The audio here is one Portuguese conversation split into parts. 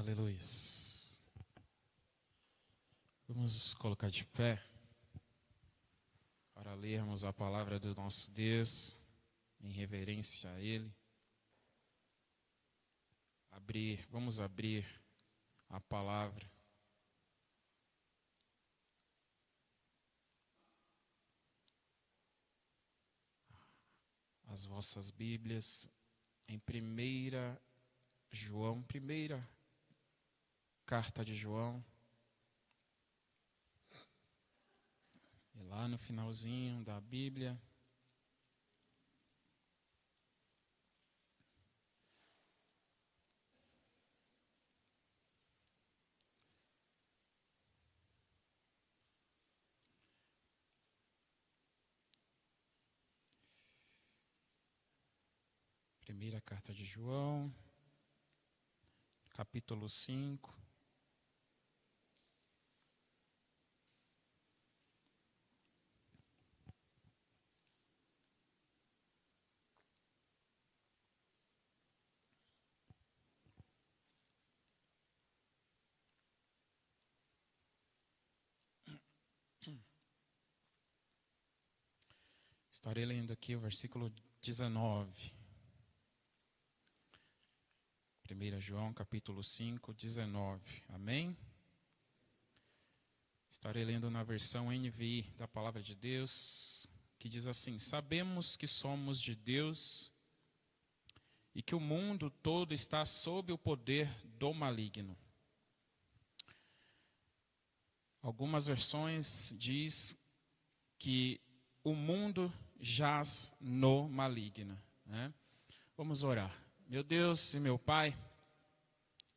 Aleluias. Vamos colocar de pé para lermos a palavra do nosso Deus em reverência a Ele. Vamos abrir a palavra. As vossas Bíblias em 1 João, primeira carta de João. E lá no finalzinho da Bíblia, primeira carta de João, capítulo 5. Estarei lendo aqui o versículo 19. 1 João, capítulo 5, 19. Amém? Estarei lendo na versão NVI da Palavra de Deus, que diz assim: Sabemos que somos de Deus e que o mundo todo está sob o poder do maligno. Algumas versões diz que o mundo jaz no maligno, né? Vamos orar. Meu Deus e meu Pai,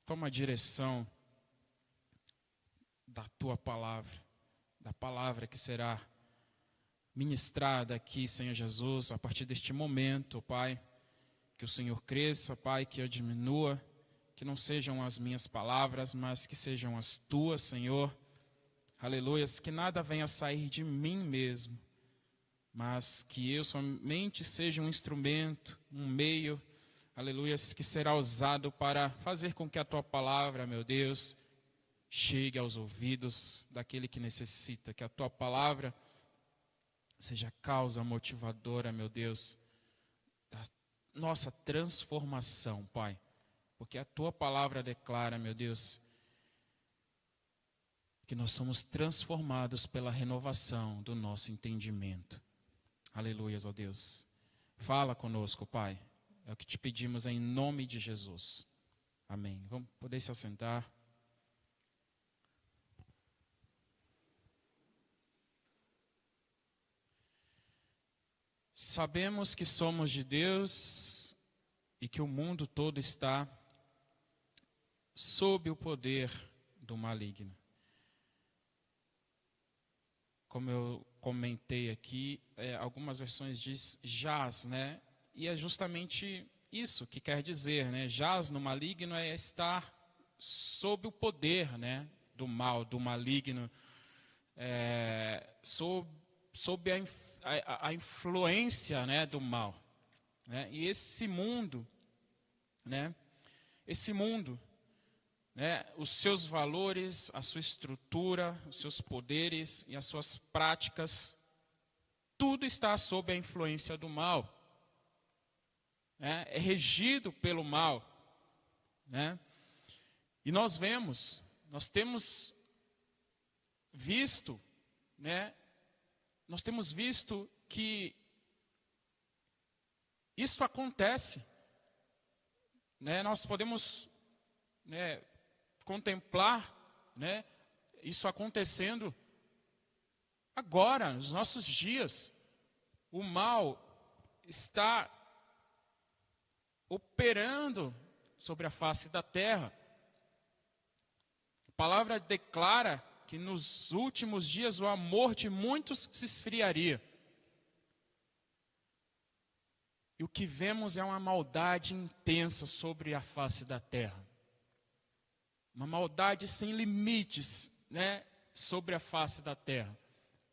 toma a direção da Tua palavra, da palavra que será ministrada aqui, Senhor Jesus, a partir deste momento, Pai. Que o Senhor cresça, Pai, que eu diminua, que não sejam as minhas palavras, mas que sejam as Tuas, Senhor. Aleluias, que nada venha sair de mim mesmo, mas que eu somente seja um instrumento, um meio, aleluias, que será usado para fazer com que a Tua palavra, meu Deus, chegue aos ouvidos daquele que necessita, que a Tua palavra seja causa motivadora, meu Deus, da nossa transformação, Pai, porque a Tua palavra declara, meu Deus, que nós somos transformados pela renovação do nosso entendimento. Aleluias, ó Deus. Fala conosco, Pai. É o que te pedimos em nome de Jesus. Amém. Vamos poder se assentar. Sabemos que somos de Deus e que o mundo todo está sob o poder do maligno. Como eu comentei aqui, algumas versões diz jaz, né? E é justamente isso que quer dizer, né? Jaz no maligno é estar sob o poder, né? Do mal, do maligno, sob a influência, né? Do mal, né? E esse mundo, né? Né, os seus valores, a sua estrutura, os seus poderes e as suas práticas, tudo está sob a influência do mal, né, é regido pelo mal, né, e nós temos visto, né, que isso acontece, né, nós podemos, né, contemplar, né, isso acontecendo agora, nos nossos dias. O mal está operando sobre a face da terra. A palavra declara que nos últimos dias o amor de muitos se esfriaria. E o que vemos é uma maldade intensa sobre a face da terra. Uma maldade sem limites, né, sobre a face da terra.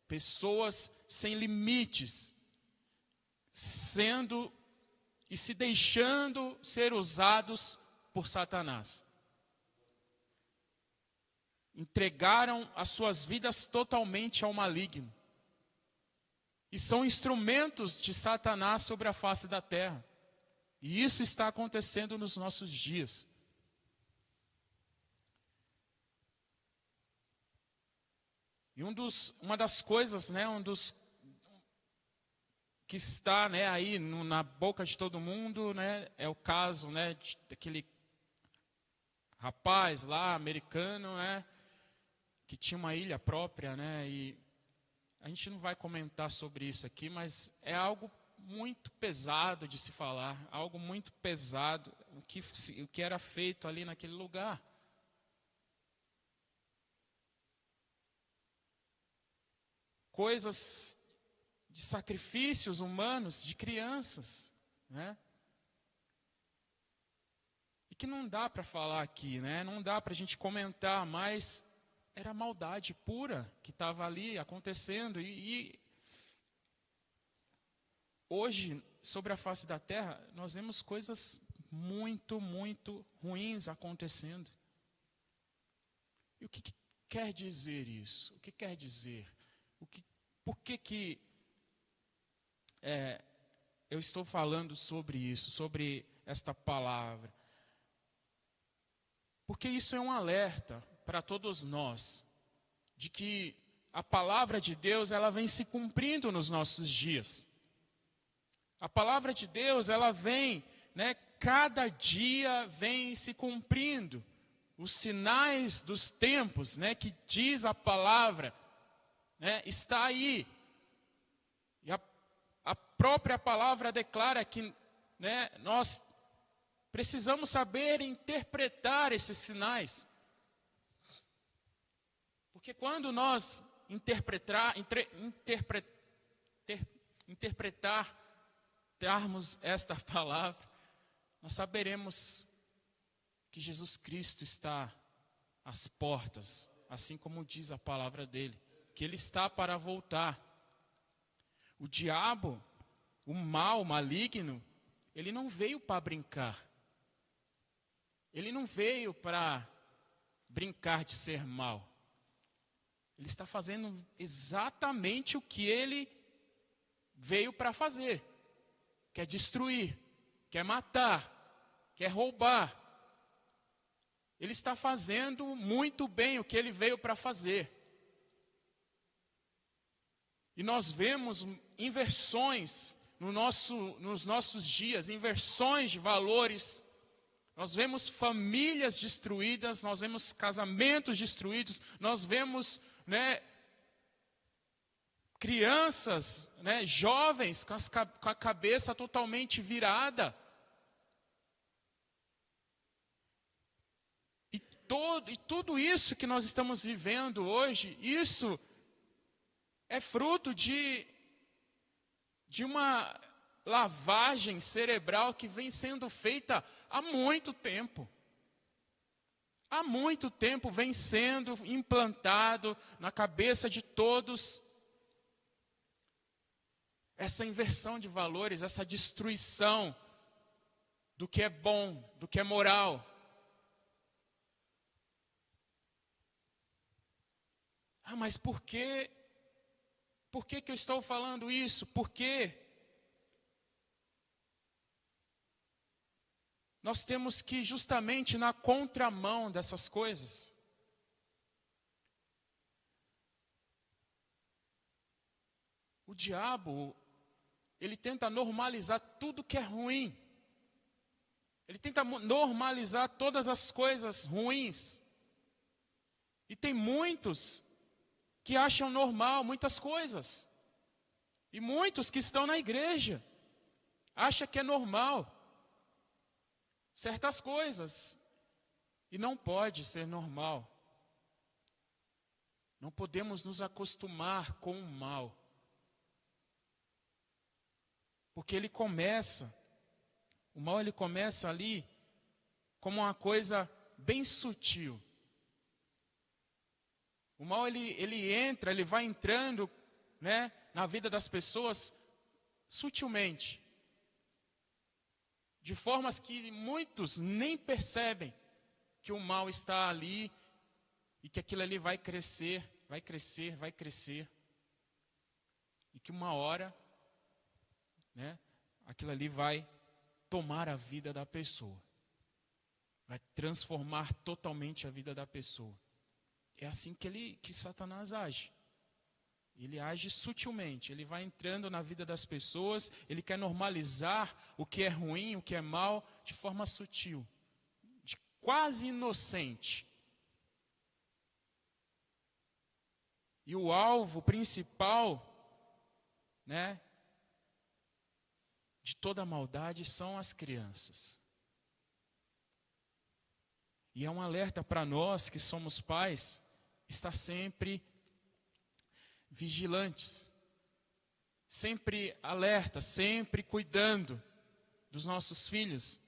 Pessoas sem limites, sendo e se deixando ser usados por Satanás. entregaram as suas vidas totalmente ao maligno. E são instrumentos de Satanás sobre a face da terra. E isso está acontecendo nos nossos dias. E uma das coisas, que está, aí na boca de todo mundo, é o caso, daquele rapaz lá, americano, que tinha uma ilha própria, e a gente não vai comentar sobre isso aqui, mas é algo muito pesado de se falar, algo muito pesado, o que era feito ali naquele lugar. Coisas de sacrifícios humanos de crianças, e que não dá para falar aqui, não dá para a gente comentar, mas era maldade pura que estava ali acontecendo, e hoje, sobre a face da terra, nós vemos coisas muito, muito ruins acontecendo. E o que quer dizer isso? O que quer dizer? Por que eu estou falando sobre isso, sobre esta palavra? Porque isso é um alerta para todos nós, de que a palavra de Deus, ela vem se cumprindo nos nossos dias. A palavra de Deus, ela vem, cada dia vem se cumprindo. Os sinais dos tempos, que diz a palavra, está aí. E a própria palavra declara que nós precisamos saber interpretar esses sinais. Porque quando nós interpretarmos esta palavra, nós saberemos que Jesus Cristo está às portas, assim como diz a palavra dele, que ele está para voltar. O diabo, o mal, o maligno, ele não veio para brincar. Ele não veio para brincar de ser mal. Ele está fazendo exatamente o que ele veio para fazer. Quer destruir, quer matar, quer roubar. Ele está fazendo muito bem o que ele veio para fazer. E nós vemos inversões nos nossos dias, inversões de valores. Nós vemos famílias destruídas, nós vemos casamentos destruídos, nós vemos crianças, jovens com a cabeça totalmente virada. E tudo isso que nós estamos vivendo hoje, isso é fruto de uma lavagem cerebral que vem sendo feita há muito tempo. Há muito tempo vem sendo implantado na cabeça de todos essa inversão de valores, essa destruição do que é bom, do que é moral. Mas por que eu estou falando isso? Porque nós temos que ir justamente na contramão dessas coisas. O diabo, ele tenta normalizar tudo que é ruim. Ele tenta normalizar todas as coisas ruins. E tem muitos que acham normal muitas coisas. E muitos que estão na igreja acham que é normal certas coisas. E não pode ser normal. Não podemos nos acostumar com o mal. Porque o mal ele começa ali como uma coisa bem sutil. O mal ele vai entrando, na vida das pessoas sutilmente. De formas que muitos nem percebem que o mal está ali e que aquilo ali vai crescer, vai crescer, vai crescer, e que uma hora, né, aquilo ali vai tomar a vida da pessoa, vai transformar totalmente a vida da pessoa. É assim que Satanás age. Ele age sutilmente, ele vai entrando na vida das pessoas, ele quer normalizar o que é ruim, o que é mal, de forma sutil, de quase inocente. E o alvo principal, né, de toda a maldade são as crianças. E é um alerta para nós que somos pais, estar sempre vigilantes, sempre alerta, sempre cuidando dos nossos filhos.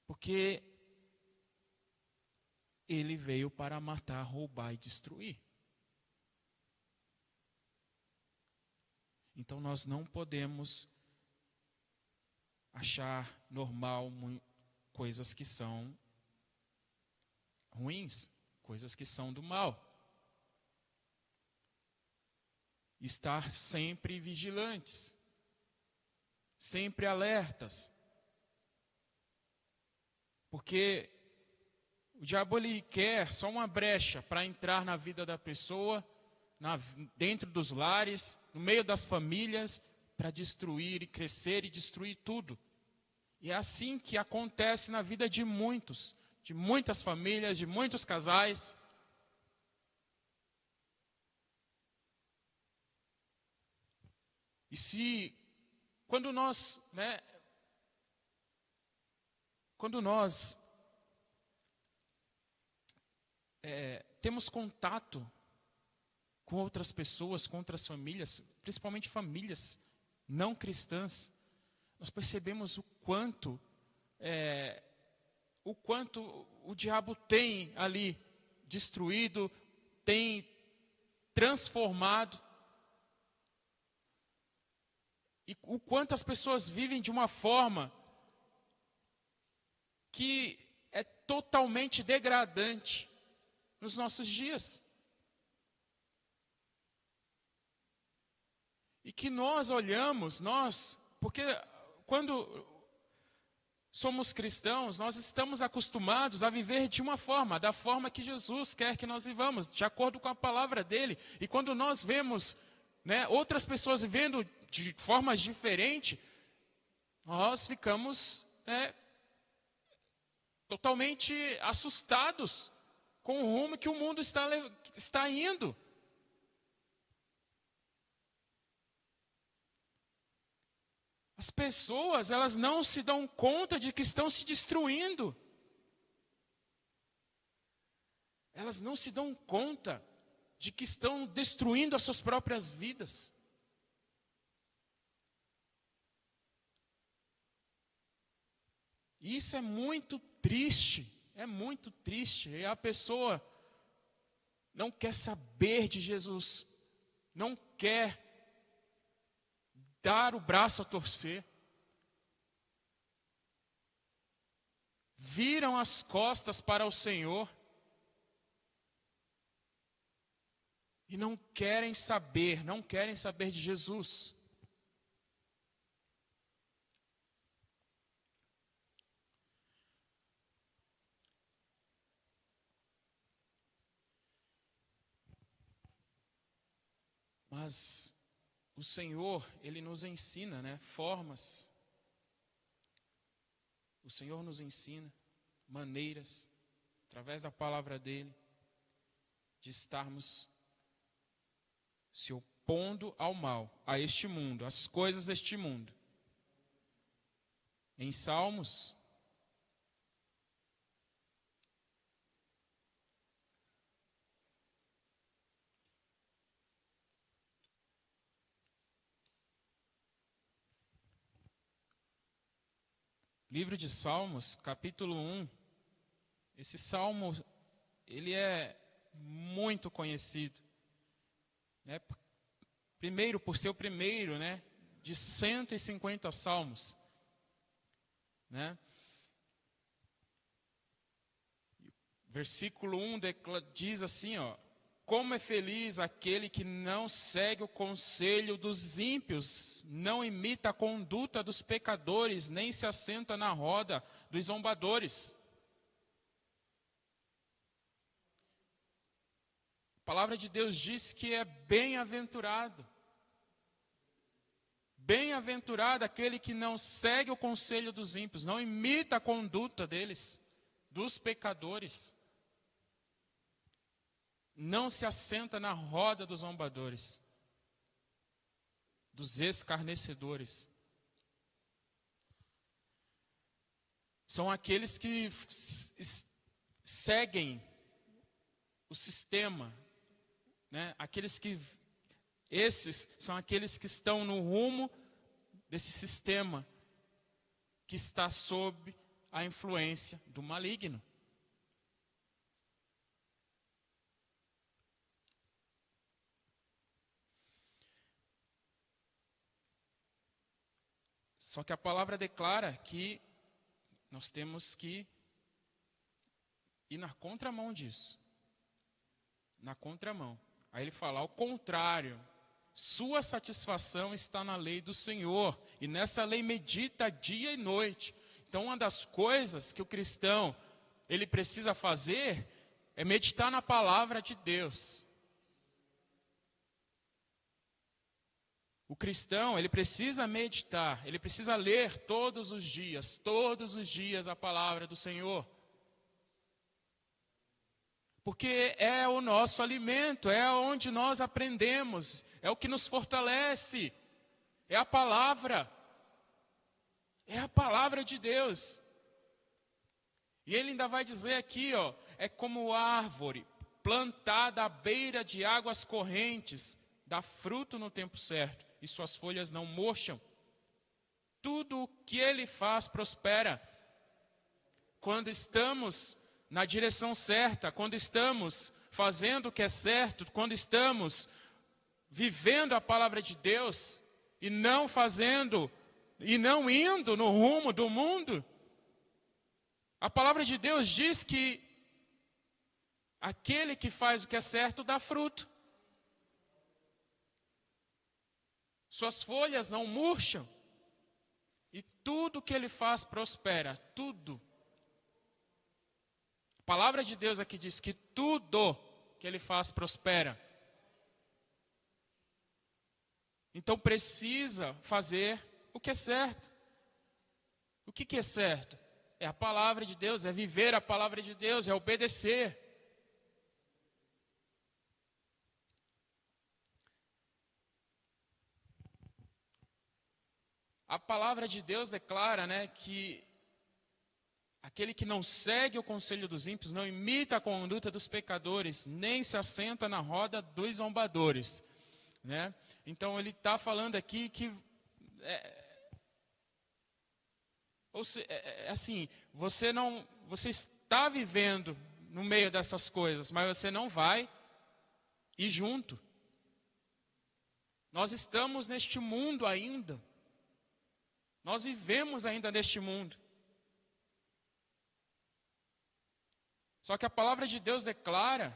Porque ele veio para matar, roubar e destruir. Então nós não podemos achar normal coisas que são ruins, coisas que são do mal. Estar sempre vigilantes, sempre alertas. Porque o diabo ele quer só uma brecha para entrar na vida da pessoa, dentro dos lares, no meio das famílias, para destruir e crescer e destruir tudo. E é assim que acontece na vida de muitos, de muitas famílias, de muitos casais. E se, quando nós temos contato com outras pessoas, com outras famílias, principalmente famílias não cristãs, nós percebemos o quanto o diabo tem ali destruído, tem transformado, e o quanto as pessoas vivem de uma forma que é totalmente degradante nos nossos dias. E que nós olhamos, porque quando somos cristãos, nós estamos acostumados a viver de uma forma, da forma que Jesus quer que nós vivamos, de acordo com a palavra dele. E quando nós vemos, outras pessoas vivendo de formas diferentes, nós ficamos totalmente assustados com o rumo que o mundo está indo. As pessoas, elas não se dão conta de que estão se destruindo. Elas não se dão conta de que estão destruindo as suas próprias vidas. E isso é muito triste, E a pessoa não quer saber de Jesus, não quer dar o braço a torcer, viram as costas para o Senhor e não querem saber de Jesus. Mas o Senhor, Ele nos ensina, formas. O Senhor nos ensina maneiras, através da palavra dEle, de estarmos se opondo ao mal, a este mundo, às coisas deste mundo. Em Salmos, livro de Salmos, capítulo 1, esse salmo, ele é muito conhecido, primeiro, por ser o primeiro, de 150 salmos, Versículo 1 diz assim, ó: como é feliz aquele que não segue o conselho dos ímpios, não imita a conduta dos pecadores, nem se assenta na roda dos zombadores. A palavra de Deus diz que é bem-aventurado. Bem-aventurado aquele que não segue o conselho dos ímpios, não imita a conduta deles, dos pecadores. Não se assenta na roda dos zombadores, dos escarnecedores. São aqueles que seguem o sistema, né? Esses são aqueles que estão no rumo desse sistema que está sob a influência do maligno. Só que a palavra declara que nós temos que ir na contramão disso. Na contramão. Aí ele fala, ao contrário, sua satisfação está na lei do Senhor, e nessa lei medita dia e noite. Então, uma das coisas que o cristão ele precisa fazer é meditar na palavra de Deus. O cristão, ele precisa meditar, ele precisa ler todos os dias a palavra do Senhor. Porque é o nosso alimento, é onde nós aprendemos, é o que nos fortalece, é a palavra de Deus. E ele ainda vai dizer aqui, ó, é como árvore plantada à beira de águas correntes, dá fruto no tempo certo, e suas folhas não murcham. Tudo o que ele faz prospera. Quando estamos na direção certa, quando estamos fazendo o que é certo, quando estamos vivendo a palavra de Deus e não fazendo e não indo no rumo do mundo, a palavra de Deus diz que aquele que faz o que é certo dá fruto. Suas folhas não murcham. E tudo que ele faz prospera. Tudo. A palavra de Deus aqui diz que tudo que ele faz prospera. Então precisa fazer o que é certo. O que é certo? É a palavra de Deus, é viver a palavra de Deus, é obedecer. A palavra de Deus declara, né, que aquele que não segue o conselho dos ímpios, não imita a conduta dos pecadores, nem se assenta na roda dos zombadores. Né? Então ele está falando aqui que assim, você está vivendo no meio dessas coisas, mas você não vai ir junto. Nós estamos neste mundo ainda. Nós vivemos ainda neste mundo. Só que a palavra de Deus declara,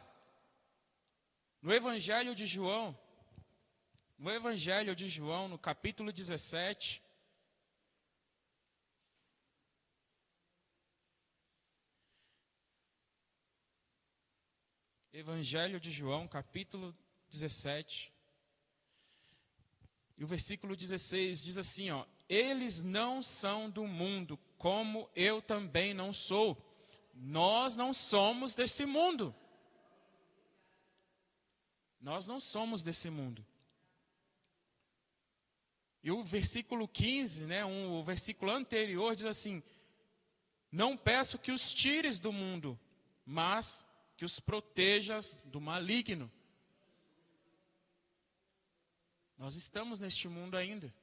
no Evangelho de João, no capítulo 17, Evangelho de João, capítulo 17, e o versículo 16 diz assim, ó: eles não são do mundo, como eu também não sou. Nós não somos desse mundo. Nós não somos desse mundo. E o versículo 15, né, o versículo anterior diz assim: não peço que os tires do mundo, mas que os protejas do maligno. Nós estamos neste mundo ainda.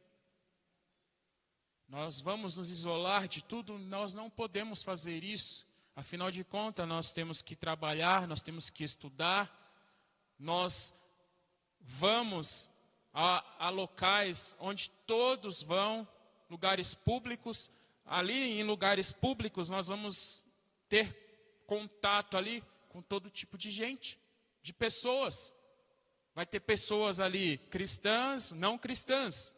Nós vamos nos isolar de tudo, nós não podemos fazer isso. Afinal de contas, nós temos que trabalhar, nós temos que estudar, nós vamos a locais onde todos vão, lugares públicos. Ali em lugares públicos nós vamos ter contato ali com todo tipo de gente, de pessoas. Vai ter pessoas ali cristãs, não cristãs.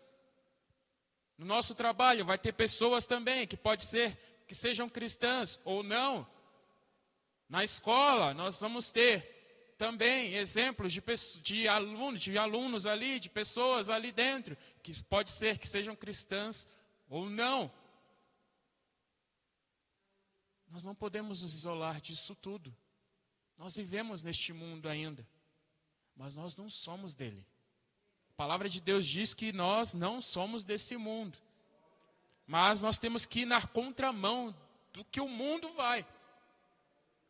No nosso trabalho vai ter pessoas também que pode ser que sejam cristãs ou não. Na escola nós vamos ter também exemplos de alunos ali, de pessoas ali dentro, que pode ser que sejam cristãs ou não. Nós não podemos nos isolar disso tudo. Nós vivemos neste mundo ainda, mas nós não somos dele. A palavra de Deus diz que nós não somos desse mundo, mas nós temos que ir na contramão do que o mundo vai.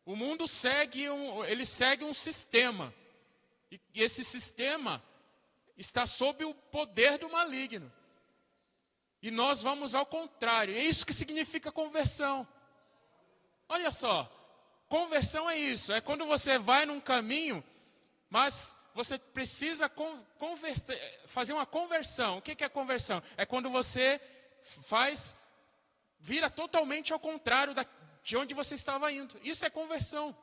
O mundo segue um sistema, e esse sistema está sob o poder do maligno. E nós vamos ao contrário. É isso que significa conversão. Olha só, conversão é isso, é quando você vai num caminho, mas você precisa fazer uma conversão. O que é conversão? É quando você vira totalmente ao contrário de onde você estava indo. Isso é conversão.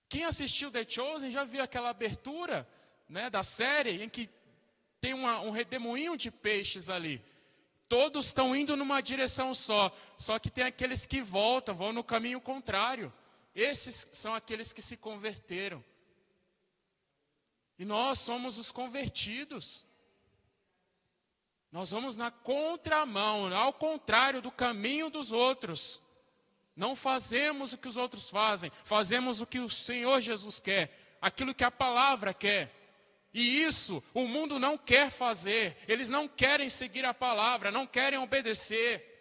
Quem assistiu The Chosen já viu aquela abertura, né, da série em que tem um redemoinho de peixes ali. Todos estão indo numa direção só que tem aqueles que vão no caminho contrário. Esses são aqueles que se converteram. E nós somos os convertidos. Nós vamos na contramão, ao contrário do caminho dos outros. Não fazemos o que os outros fazem, fazemos o que o Senhor Jesus quer, aquilo que a palavra quer. E isso o mundo não quer fazer, eles não querem seguir a palavra, não querem obedecer.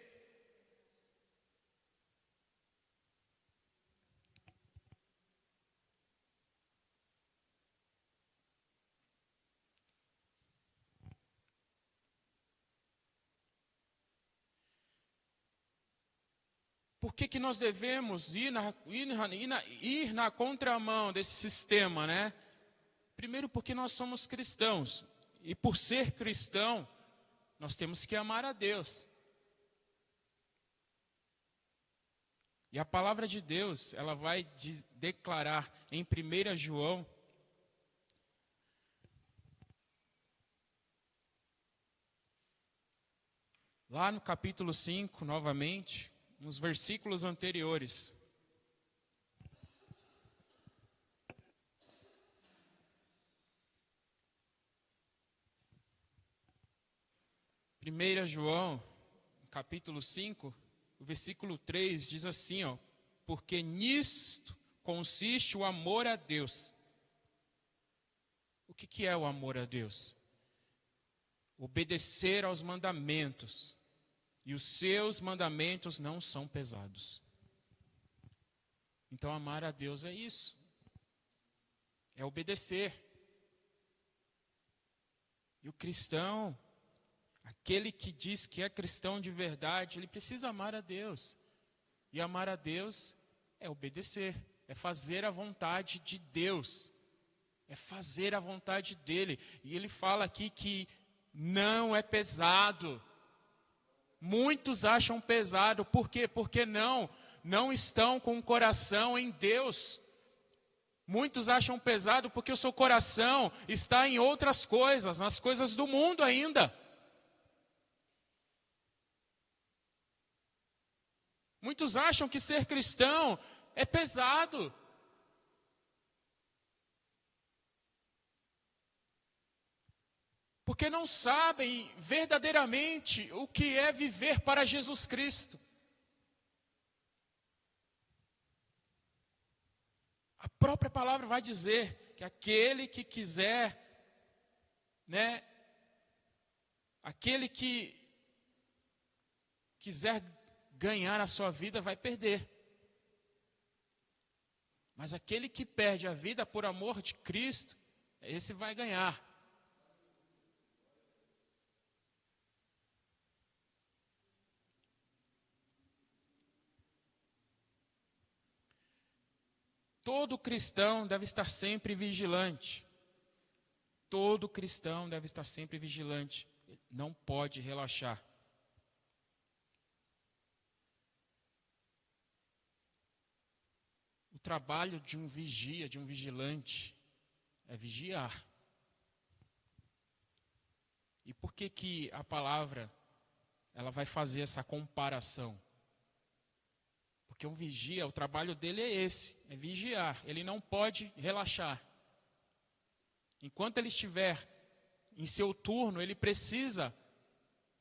Por que nós devemos ir na contramão desse sistema, né? Primeiro, porque nós somos cristãos. E por ser cristão, nós temos que amar a Deus. E a palavra de Deus, ela vai declarar em 1 João, lá no capítulo 5, novamente, nos versículos anteriores. 1 João, capítulo 5, o versículo 3 diz assim, ó: porque nisto consiste o amor a Deus. O que é o amor a Deus? Obedecer aos mandamentos, e os seus mandamentos não são pesados. Então amar a Deus é isso, é obedecer. E o cristão, aquele que diz que é cristão de verdade, ele precisa amar a Deus. E amar a Deus é obedecer, é fazer a vontade de Deus, é fazer a vontade dele. E ele fala aqui que não é pesado. Muitos acham pesado, por quê? Porque não estão com o coração em Deus. Muitos acham pesado porque o seu coração está em outras coisas, nas coisas do mundo ainda. Muitos acham que ser cristão é pesado. Porque não sabem verdadeiramente o que é viver para Jesus Cristo. A própria palavra vai dizer que aquele que quiser, né, aquele que quiser ganhar a sua vida vai perder. Mas aquele que perde a vida por amor de Cristo, esse vai ganhar. Todo cristão deve estar sempre vigilante. Todo cristão deve estar sempre vigilante. Não pode relaxar. trabalho de um vigia, de um vigilante, é vigiar. E por que que a palavra ela vai fazer essa comparação? Porque um vigia, o trabalho dele é esse, é vigiar. Ele não pode relaxar. Enquanto ele estiver em seu turno, ele precisa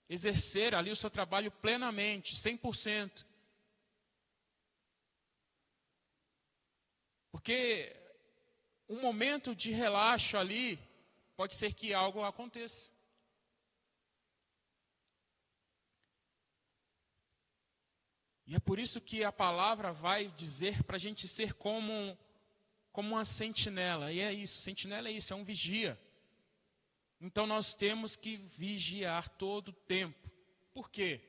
exercer ali o seu trabalho plenamente, 100%. Porque um momento de relaxo ali, pode ser que algo aconteça. E é por isso que a palavra vai dizer para a gente ser como uma sentinela. E é isso, sentinela é isso, é um vigia. Então nós temos que vigiar todo o tempo. Por quê?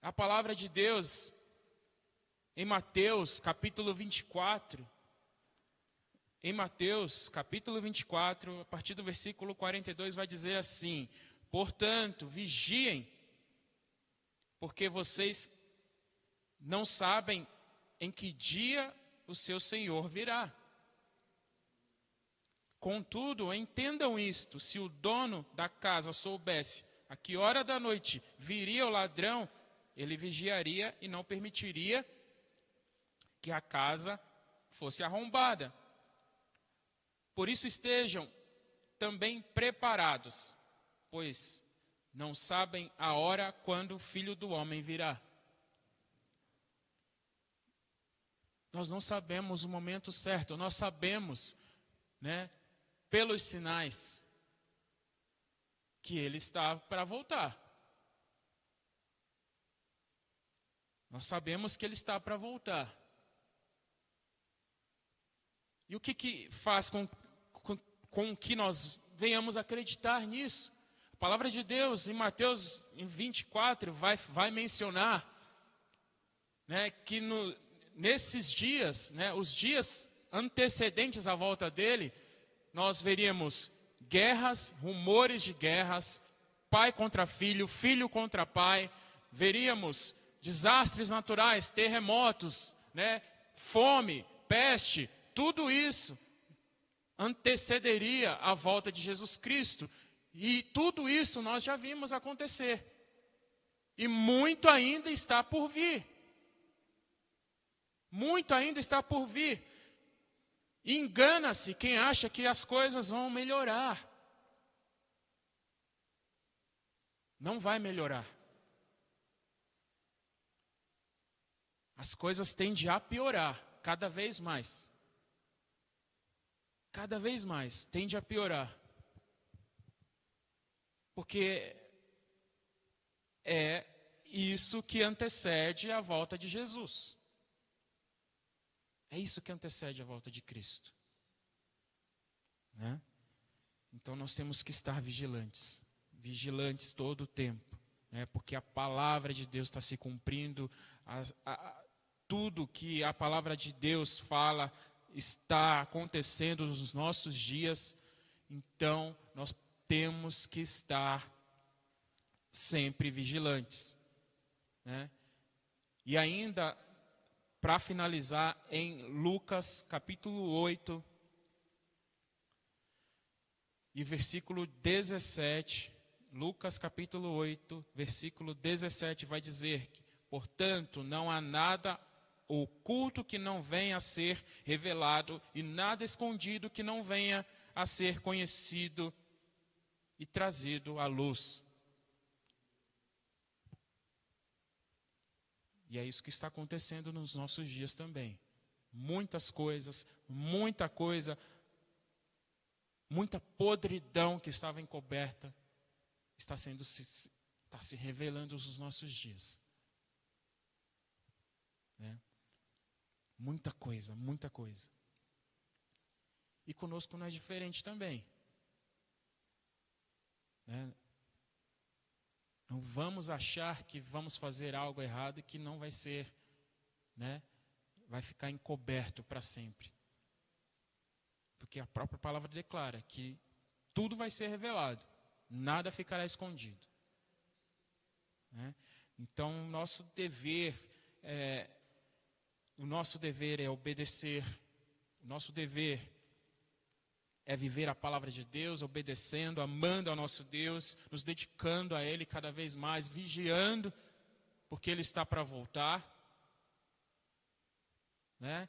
A palavra de Deus, em Mateus capítulo 24, a partir do versículo 42, vai dizer assim: portanto, vigiem, porque vocês não sabem em que dia o seu Senhor virá. Contudo, entendam isto: se o dono da casa soubesse a que hora da noite viria o ladrão, ele vigiaria e não permitiria que a casa fosse arrombada. Por isso estejam também preparados, pois não sabem a hora quando o Filho do Homem virá. Nós não sabemos o momento certo, nós sabemos, pelos sinais, que ele está para voltar. Nós sabemos que ele está para voltar. E o que faz com que nós venhamos acreditar nisso? A palavra de Deus, em Mateus 24, vai mencionar, que nesses dias, os dias antecedentes à volta dele, nós veríamos guerras, rumores de guerras, pai contra filho, filho contra pai, veríamos desastres naturais, terremotos, fome, peste, tudo isso antecederia a volta de Jesus Cristo. E tudo isso nós já vimos acontecer. E muito ainda está por vir. Muito ainda está por vir. Engana-se quem acha que as coisas vão melhorar. Não vai melhorar. As coisas tendem a piorar cada vez mais. Cada vez mais tende a piorar. Porque é isso que antecede a volta de Jesus. É isso que antecede a volta de Cristo. Então nós temos que estar vigilantes. Vigilantes todo o tempo. Porque a palavra de Deus está se cumprindo. Tudo que a palavra de Deus fala está acontecendo nos nossos dias. Então nós temos que estar sempre vigilantes. E ainda, para finalizar, em Lucas capítulo 8, e versículo 17, Lucas capítulo 8, versículo 17, vai dizer que, portanto, não há nada oculto que não venha a ser revelado, e nada escondido que não venha a ser conhecido e trazido à luz. E é isso que está acontecendo nos nossos dias também. Muitas coisas, muita coisa, muita podridão que estava encoberta está se revelando nos nossos dias. Muita coisa, muita coisa. E conosco não é diferente também. Não vamos achar que vamos fazer algo errado e que não vai ser, vai ficar encoberto para sempre. Porque a própria palavra declara que tudo vai ser revelado, nada ficará escondido. Então, nosso dever o nosso dever é obedecer, o nosso dever é viver a palavra de Deus, obedecendo, amando ao nosso Deus, nos dedicando a Ele cada vez mais, vigiando, porque Ele está para voltar, né?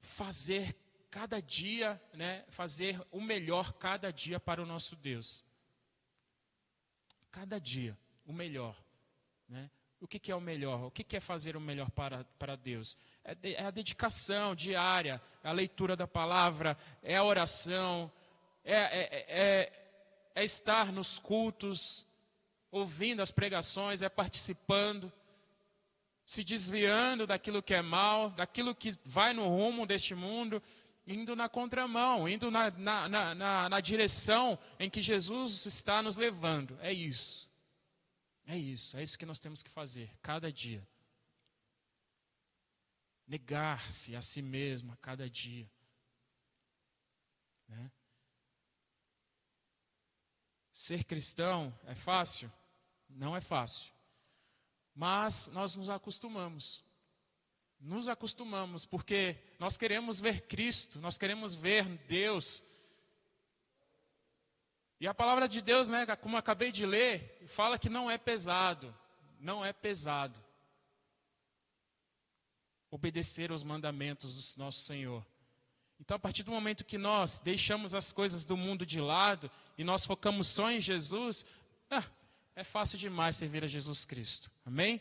Fazer cada dia, né? Fazer o melhor cada dia para o nosso Deus. Cada dia, o melhor, né? O que é o melhor? O que é fazer o melhor para Deus? É a dedicação diária, é a leitura da palavra, é a oração, é estar nos cultos, ouvindo as pregações, é participando, se desviando daquilo que é mal, daquilo que vai no rumo deste mundo, indo na contramão, indo na direção em que Jesus está nos levando. É isso. É isso que nós temos que fazer, cada dia. Negar-se a si mesmo a cada dia. Né? Ser cristão é fácil? Não é fácil. Mas nós nos acostumamos. Nos acostumamos, porque nós queremos ver Cristo, nós queremos ver Deus. E a palavra de Deus, né, como eu acabei de ler, fala que não é pesado. Não é pesado obedecer aos mandamentos do nosso Senhor. Então, a partir do momento que nós deixamos as coisas do mundo de lado e nós focamos só em Jesus, é fácil demais servir a Jesus Cristo. Amém?